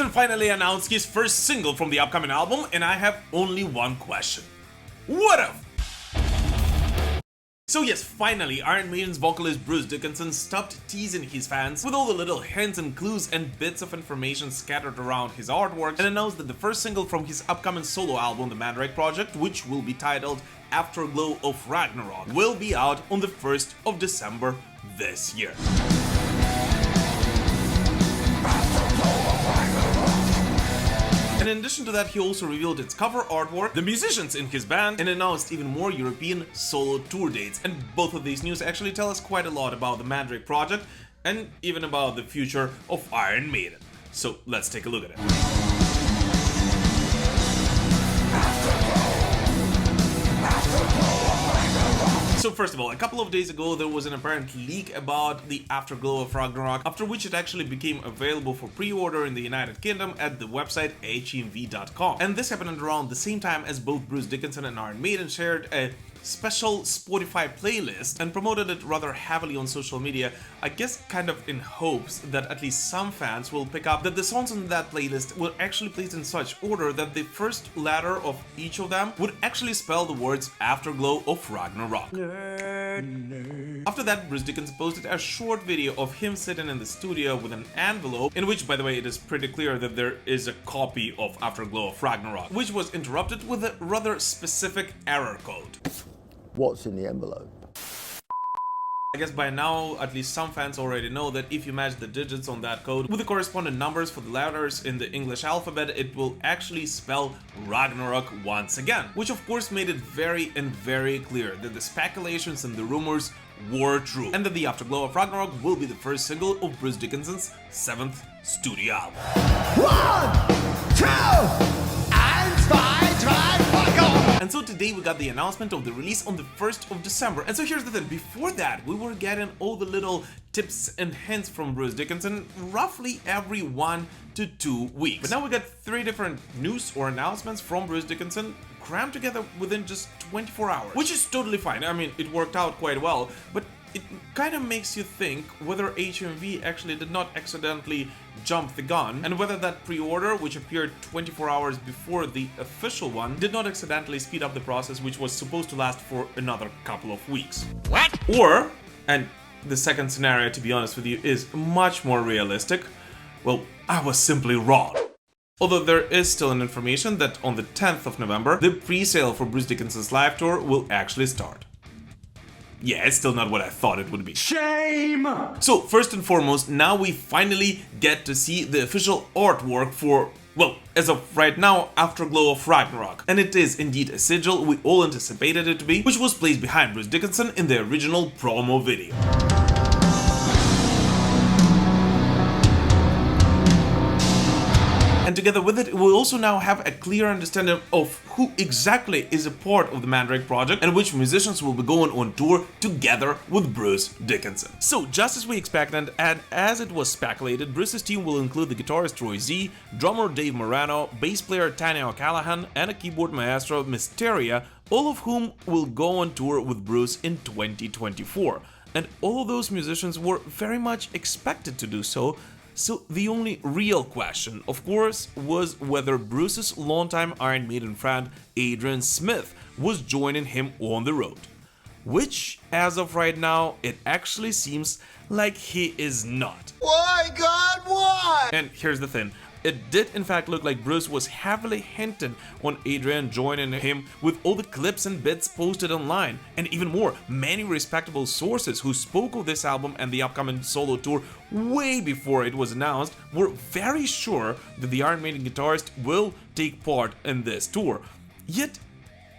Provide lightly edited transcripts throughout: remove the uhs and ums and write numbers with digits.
Dickinson finally announced his first single from the upcoming album, and I have only one question. What if? So yes, finally, Iron Maiden's vocalist Bruce Dickinson stopped teasing his fans with all the little hints and clues and bits of information scattered around his artwork, and announced that the first single from his upcoming solo album, The Mandrake Project, which will be titled Afterglow of Ragnarok, will be out on the 1st of December this year. And in addition to that, he also revealed its cover artwork, the musicians in his band, and announced even more European solo tour dates. And both of these news actually tell us quite a lot about the Mandrake Project and even about the future of Iron Maiden. So let's take a look at it. So first of all, a couple of days ago there was an apparent leak about the Afterglow of Ragnarok, after which it actually became available for pre-order in the United Kingdom at the website HMV.com. And this happened around the same time as both Bruce Dickinson and Iron Maiden shared a special Spotify playlist and promoted it rather heavily on social media, I guess kind of in hopes that at least some fans will pick up that the songs on that playlist were actually placed in such order that the first letter of each of them would actually spell the words Afterglow of Ragnarok. After that, Bruce Dickinson posted a short video of him sitting in the studio with an envelope, in which, by the way, it is pretty clear that there is a copy of Afterglow of Ragnarok, which was interrupted with a rather specific error code. What's in the envelope? I guess by now, at least some fans already know that if you match the digits on that code with the corresponding numbers for the letters in the English alphabet, it will actually spell Ragnarok once again. Which of course made it very clear that the speculations and the rumors were true, and that the Afterglow of Ragnarok will be the first single of Bruce Dickinson's 7th studio album. 1, 2, and 3, And so today we got the announcement of the release on the 1st of December. And so here's the thing, before that we were getting all the little tips and hints from Bruce Dickinson roughly every 1 to 2 weeks. But now we got 3 different news or announcements from Bruce Dickinson crammed together within just 24 hours. Which is totally fine, I mean, it worked out quite well, but it kind of makes you think whether HMV actually did not accidentally jump the gun, and whether that pre-order, which appeared 24 hours before the official one, did not accidentally speed up the process, which was supposed to last for another couple of weeks. What? Or, and the second scenario, to be honest with you, is much more realistic, well, I was simply wrong. Although there is still an information that on the 10th of November, the pre-sale for Bruce Dickinson's live tour will actually start. Yeah, it's still not what I thought it would be. Shame! So, first and foremost, now we finally get to see the official artwork for, well, as of right now, Afterglow of Ragnarok. And it is indeed a sigil we all anticipated it to be, which was placed behind Bruce Dickinson in the original promo video. And together with it, we'll also now have a clear understanding of who exactly is a part of the Mandrake Project and which musicians will be going on tour together with Bruce Dickinson. So, just as we expected, and as it was speculated, Bruce's team will include the guitarist Troy Z, drummer Dave Morano, bass player Tanya O'Callaghan, and a keyboard maestro Mysteria, all of whom will go on tour with Bruce in 2024. And all of those musicians were very much expected to do so. So the only real question, of course, was whether Bruce's longtime Iron Maiden friend Adrian Smith was joining him on the road. Which, as of right now, it actually seems like he is not. Why, God, why? And here's the thing. It did in fact look like Bruce was heavily hinting on Adrian joining him with all the clips and bits posted online, and even more, many respectable sources who spoke of this album and the upcoming solo tour way before it was announced were very sure that the Iron Maiden guitarist will take part in this tour. Yet,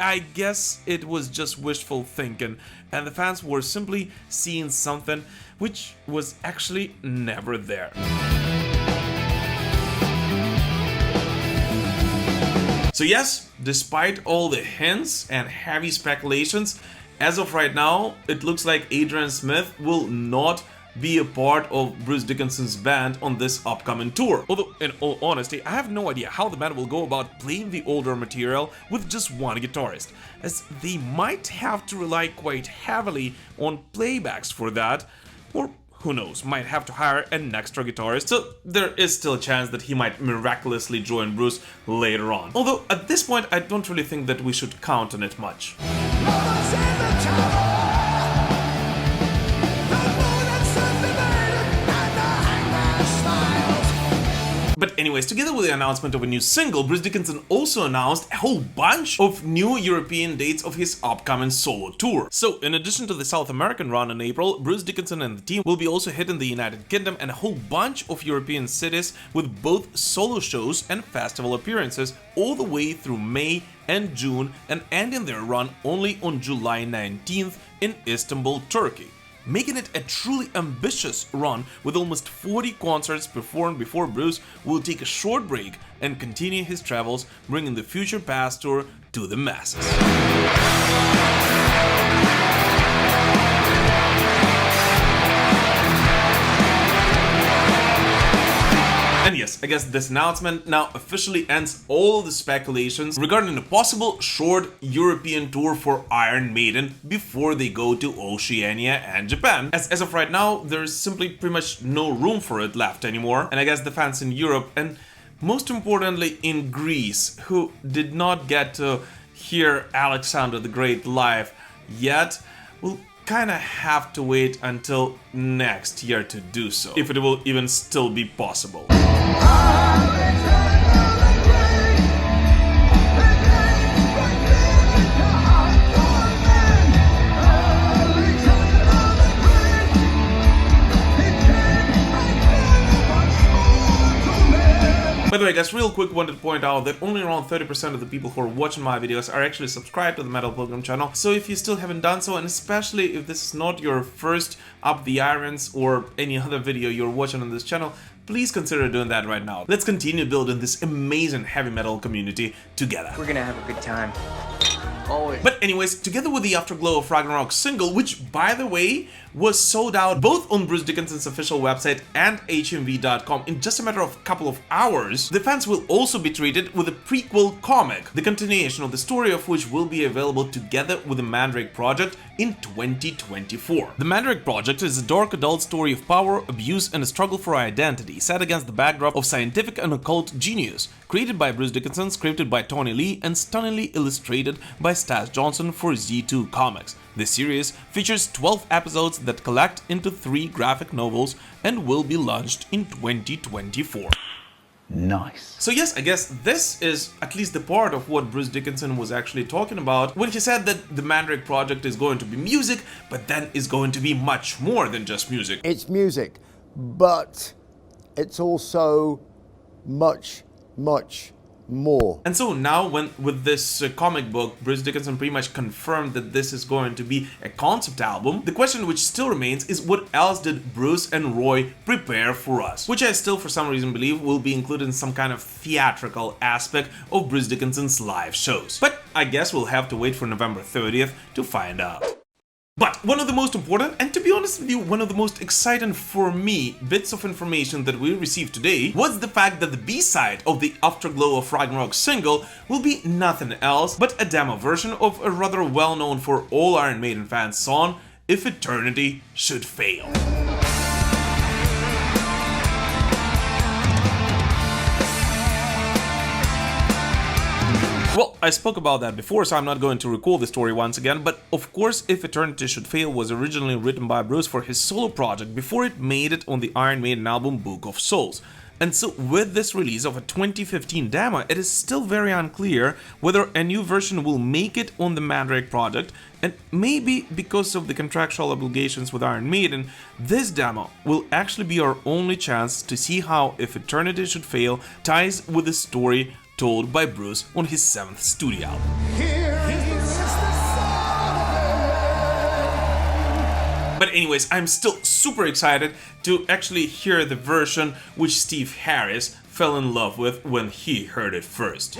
I guess it was just wishful thinking, and the fans were simply seeing something which was actually never there. So yes, despite all the hints and heavy speculations, as of right now, it looks like Adrian Smith will not be a part of Bruce Dickinson's band on this upcoming tour. Although, in all honesty, I have no idea how the band will go about playing the older material with just one guitarist, as they might have to rely quite heavily on playbacks for that, or who knows, might have to hire an extra guitarist, so there is still a chance that he might miraculously join Bruce later on. Although at this point I don't really think that we should count on it much. But anyways, together with the announcement of a new single, Bruce Dickinson also announced a whole bunch of new European dates of his upcoming solo tour. So, in addition to the South American run in April, Bruce Dickinson and the team will be also hitting the United Kingdom and a whole bunch of European cities with both solo shows and festival appearances all the way through May and June, and ending their run only on July 19th in Istanbul, Turkey, making it a truly ambitious run with almost 40 concerts performed before Bruce will take a short break and continue his travels, bringing the Future Past tour to the masses. And yes, I guess this announcement now officially ends all the speculations regarding a possible short European tour for Iron Maiden before they go to Oceania and Japan. As of right now, there's simply pretty much no room for it left anymore, and I guess the fans in Europe, and most importantly in Greece, who did not get to hear Alexander the Great live yet, will kind of have to wait until next year to do so, if it will even still be possible. By the way guys, real quick, wanted to point out that only around 30% of the people who are watching my videos are actually subscribed to the Metal Pilgrim channel, so if you still haven't done so, and especially if this is not your first Up the Irons or any other video you're watching on this channel, please consider doing that right now. Let's continue building this amazing heavy metal community together. We're gonna have a good time. Always. But anyways, together with the Afterglow of Ragnarok single, which by the way was sold out both on Bruce Dickinson's official website and HMV.com in just a matter of a couple of hours, the fans will also be treated with a prequel comic, the continuation of the story of which will be available together with the Mandrake Project in 2024. The Mandrake Project is a dark adult story of power, abuse, and a struggle for identity, set against the backdrop of scientific and occult genius, created by Bruce Dickinson, scripted by Tony Lee, and stunningly illustrated by Stas Johnson for Z2 Comics. This series features 12 episodes that collect into 3 graphic novels and will be launched in 2024. Nice. So yes, I guess this is at least the part of what Bruce Dickinson was actually talking about when he said that the Mandrake Project is going to be music, but then is going to be much more than just music. It's music, but it's also much more. And so now, with this comic book, Bruce Dickinson pretty much confirmed that this is going to be a concept album. The question which still remains is what else did Bruce and Roy prepare for us? Which I still for some reason believe will be included in some kind of theatrical aspect of Bruce Dickinson's live shows. But I guess we'll have to wait for November 30th to find out. But one of the most important, and to be honest with you, one of the most exciting for me bits of information that we received today was the fact that the B-side of the Afterglow of Ragnarok single will be nothing else but a demo version of a rather well-known for all Iron Maiden fans song, If Eternity Should Fail. Well, I spoke about that before, so I'm not going to recall the story once again, but of course If Eternity Should Fail was originally written by Bruce for his solo project before it made it on the Iron Maiden album Book of Souls. And so with this release of a 2015 demo, it is still very unclear whether a new version will make it on the Mandrake Project, and maybe because of the contractual obligations with Iron Maiden, this demo will actually be our only chance to see how If Eternity Should Fail ties with the story told by Bruce on his 7th studio album. But anyways, I'm still super excited to actually hear the version which Steve Harris fell in love with when he heard it first.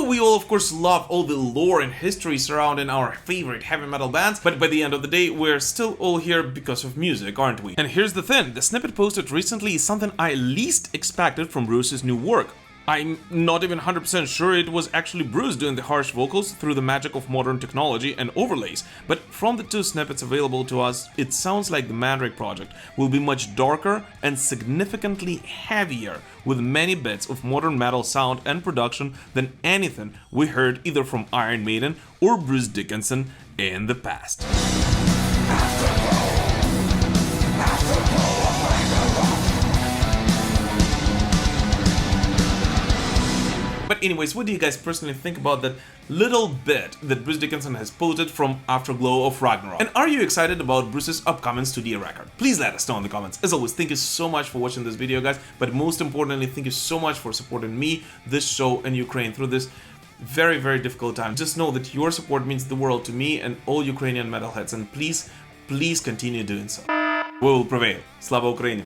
We all of course love all the lore and history surrounding our favorite heavy metal bands, but by the end of the day we're still all here because of music, aren't we? And here's the thing, the snippet posted recently is something I least expected from Bruce's new work. I'm not even 100% sure it was actually Bruce doing the harsh vocals through the magic of modern technology and overlays, but from the 2 snippets available to us, it sounds like the Mandrake Project will be much darker and significantly heavier, with many bits of modern metal sound and production than anything we heard either from Iron Maiden or Bruce Dickinson in the past. But anyways, what do you guys personally think about that little bit that Bruce Dickinson has posted from Afterglow of Ragnarok? And are you excited about Bruce's upcoming studio record? Please let us know in the comments. As always, thank you so much for watching this video, guys, but most importantly, thank you so much for supporting me, this show, and Ukraine through this very, very difficult time. Just know that your support means the world to me and all Ukrainian metalheads, and please continue doing so. We will prevail. Slava Ukraini!